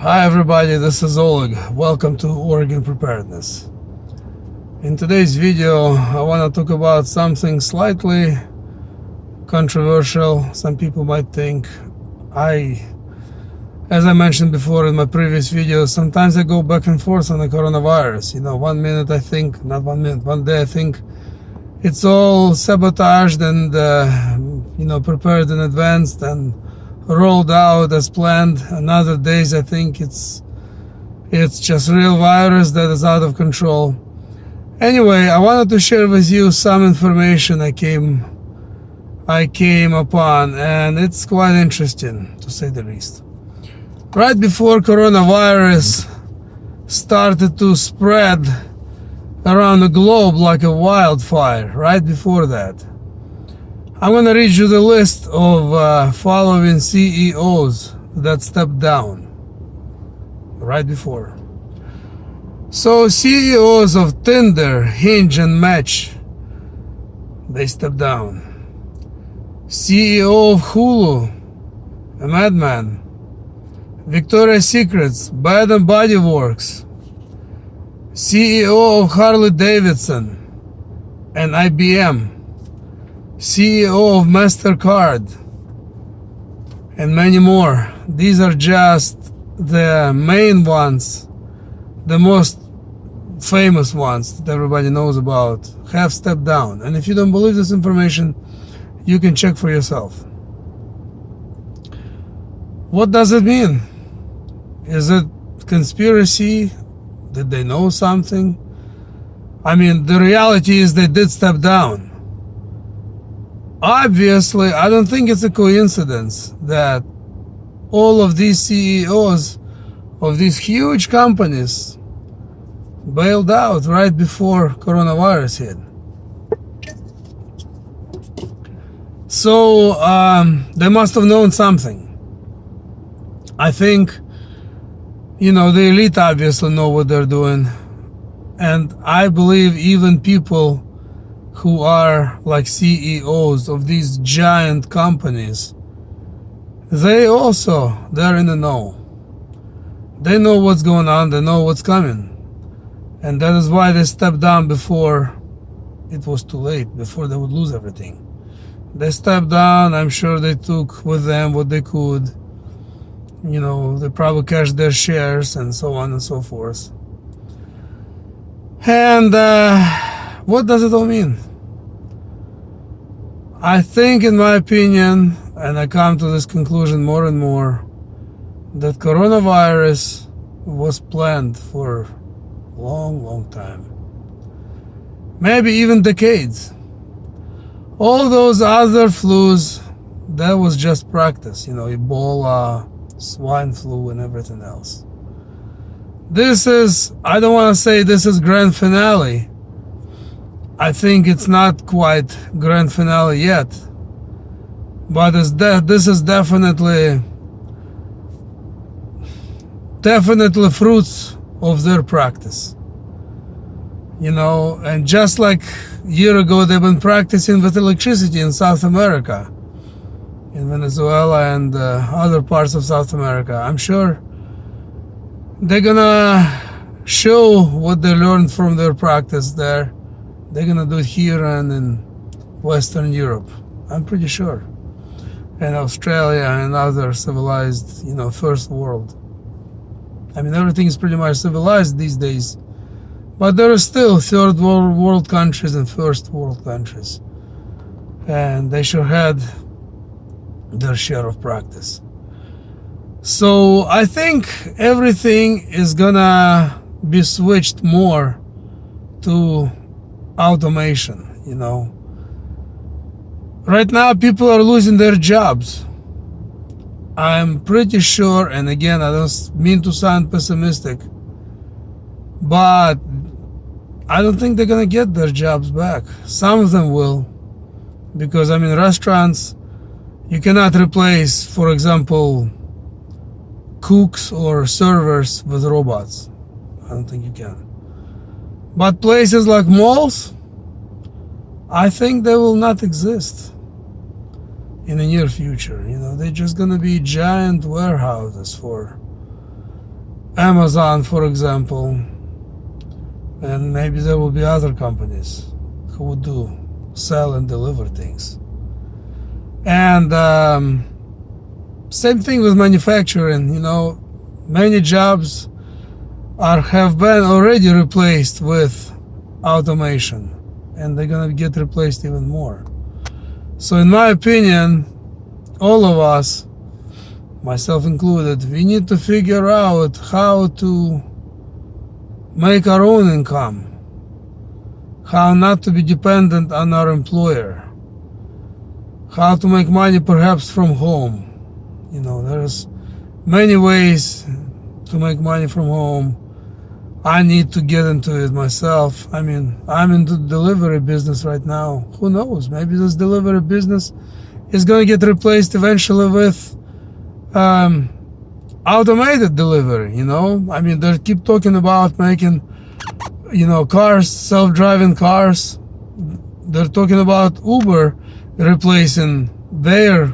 Hi everybody, this is Oleg. Welcome to Oregon Preparedness. In today's video, I want to talk about something slightly controversial. Some people might think as I mentioned before in my previous videos, sometimes I go back and forth on the coronavirus. One minute I think, not 1 minute, one day I think it's all sabotaged and, prepared in advance and rolled out as planned. Another days I think it's just real virus that is out of control. Anyway, I wanted to share with you some information I came upon, and it's quite interesting to say the least. Right before coronavirus started to spread around the globe like a wildfire, right before that, I'm going to read you the list of following CEOs that stepped down right before. So CEOs of Tinder, Hinge and Match, they stepped down. CEO of Hulu, a madman. Victoria's Secrets, Bath and Body Works. CEO of Harley Davidson and IBM. CEO of MasterCard, and many more. These are just the main ones, the most famous ones that everybody knows about, have stepped down. And if you don't believe this information, you can check for yourself. What does it mean? Is it conspiracy? Did they know something? I mean, the reality is they did step down. Obviously, I don't think it's a coincidence that all of these CEOs of these huge companies bailed out right before coronavirus hit. So they must have known something. I think, the elite obviously know what they're doing. And I believe even people who are like CEOs of these giant companies, they're in the know. They know what's going on, they know what's coming. And that is why they stepped down before it was too late, before they would lose everything. They stepped down, I'm sure they took with them what they could. They probably cashed their shares and so on and so forth. And what does it all mean? I think, in my opinion, and I come to this conclusion more and more, that coronavirus was planned for a long, long time. Maybe even decades. All those other flus, that was just practice, Ebola, swine flu, and everything else. I don't want to say this is grand finale. I think it's not quite grand finale yet, but this is definitely fruits of their practice. And just like a year ago they've been practicing with electricity in South America, in Venezuela and other parts of South America. I'm sure they're gonna show what they learned from their practice there. They're gonna do it here and in Western Europe, I'm pretty sure, and Australia and other civilized, first world. I mean, everything is pretty much civilized these days, but there are still third world countries and first world countries, and they sure had their share of practice. So I think everything is gonna be switched more to automation. Right now people are losing their jobs. I'm pretty sure, and again, I don't mean to sound pessimistic, but I don't think they're gonna get their jobs back. Some of them will, because restaurants, you cannot replace, for example, cooks or servers with robots. I don't think you can. But places like malls, I think they will not exist in the near future. They're just gonna be giant warehouses for Amazon, for example, and maybe there will be other companies who would do sell and deliver things. And same thing with manufacturing. Many jobs have been already replaced with automation, and they're gonna get replaced even more. So in my opinion, all of us, myself included, we need to figure out how to make our own income, how not to be dependent on our employer, how to make money perhaps from home. There's many ways to make money from home. I need to get into it myself. I'm into the delivery business right now. Who knows? Maybe this delivery business is going to get replaced eventually with automated delivery. They keep talking about making, cars, self-driving cars. They're talking about Uber replacing their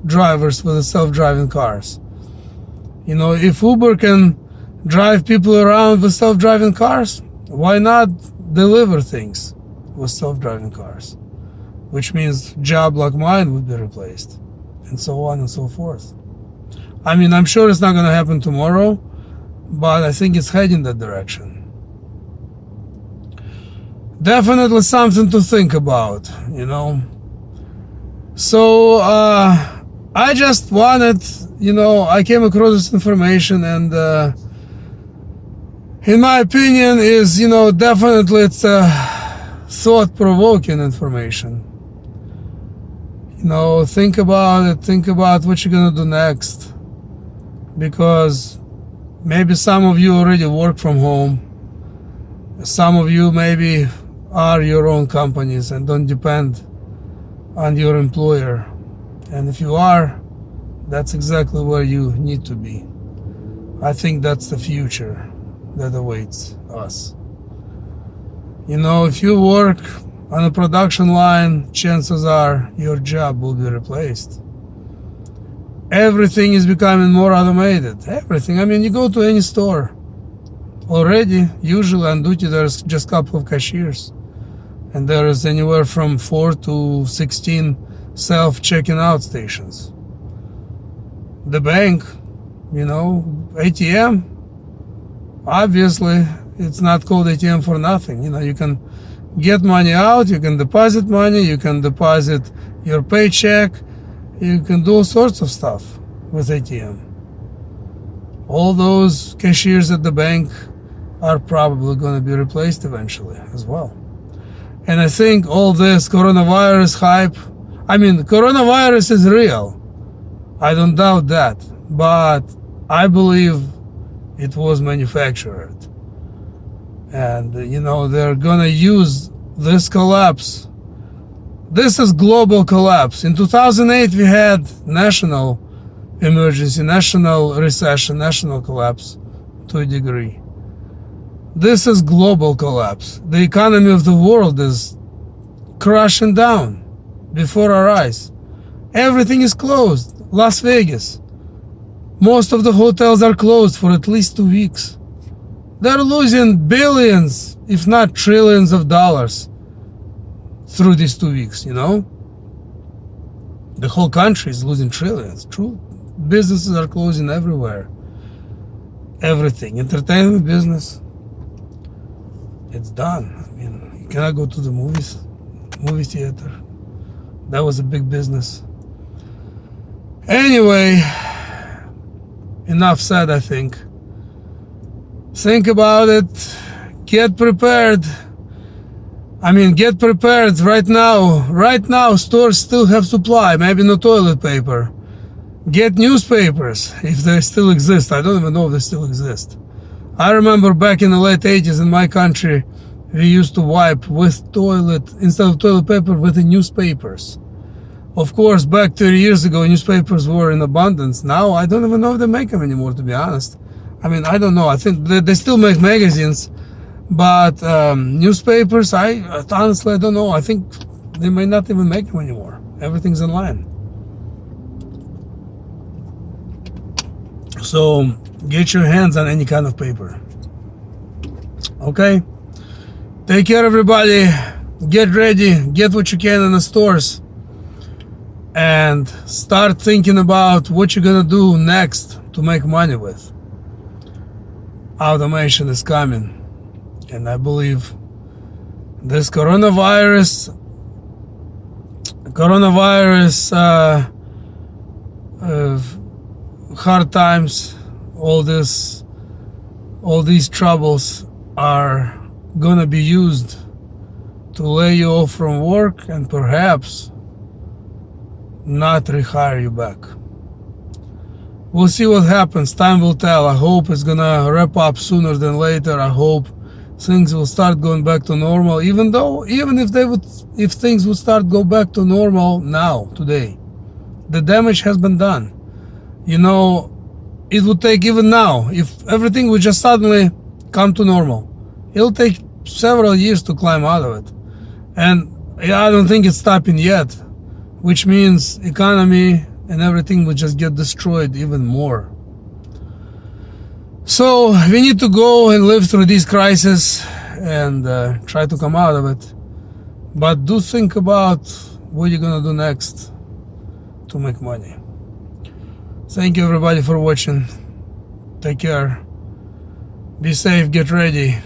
drivers with the self-driving cars. If Uber can drive people around with self-driving cars, why not deliver things with self-driving cars? Which means job like mine would be replaced, and so on and so forth. I'm sure it's not going to happen tomorrow, but I think it's heading that direction. Definitely something to think about. So I just wanted, I came across this information, and in my opinion is, definitely it's thought-provoking information. Think about it, think about what you're gonna do next, because maybe some of you already work from home, some of you maybe are your own companies and don't depend on your employer, and if you are, that's exactly where you need to be. I think that's the future that awaits us. If you work on a production line, chances are your job will be replaced. Everything is becoming more automated. Everything. You go to any store already, usually on duty there's just a couple of cashiers, and there is anywhere from 4 to 16 self-checking out stations. The bank, ATM, obviously it's not called ATM for nothing. You can get money out, you can deposit money, you can deposit your paycheck, you can do all sorts of stuff with ATM. All those cashiers at the bank are probably going to be replaced eventually as well. And I think all this coronavirus hype, coronavirus is real, I don't doubt that, but I believe it was manufactured. And, they're gonna use this collapse. This is global collapse. In 2008, we had national emergency, national recession, national collapse to a degree. This is global collapse. The economy of the world is crashing down before our eyes. Everything is closed. Las Vegas, most of the hotels are closed for at least 2 weeks. They're losing billions, if not trillions of dollars through these 2 weeks, The whole country is losing trillions. True. Businesses are closing everywhere. Everything. Entertainment business, it's done. You cannot go to the movie theater. That was a big business. Anyway, enough said, I think. Think about it. Get prepared. Get prepared right now. Right now, stores still have supply. Maybe no toilet paper. Get newspapers, if they still exist. I don't even know if they still exist. I remember back in the late 80s in my country, we used to wipe instead of toilet paper, with the newspapers. Of course, back 30 years ago, newspapers were in abundance. Now, I don't even know if they make them anymore, to be honest. I don't know. I think they still make magazines, but newspapers, honestly, I don't know. I think they may not even make them anymore. Everything's online. So, get your hands on any kind of paper. Okay? Take care, everybody. Get ready. Get what you can in the stores. And start thinking about what you're gonna do next to make money with. Automation is coming. And I believe this coronavirus hard times, all these troubles are gonna be used to lay you off from work and perhaps not rehire you back. We'll see what happens. Time will tell. I hope it's gonna wrap up sooner than later. I hope things will start going back to normal, even if things would start go back to normal now, today. The damage has been done. You know, it would take, even now, if everything would just suddenly come to normal, it'll take several years to climb out of it. And I don't think it's stopping yet, which means economy and everything would just get destroyed even more. So we need to go and live through this crisis and try to come out of it. But do think about what you're gonna do next to make money. Thank you, everybody, for watching. Take care. Be safe, get ready.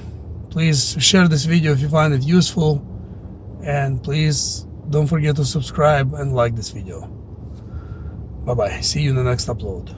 Please share this video if you find it useful. And please don't forget to subscribe and like this video. Bye-bye. See you in the next upload.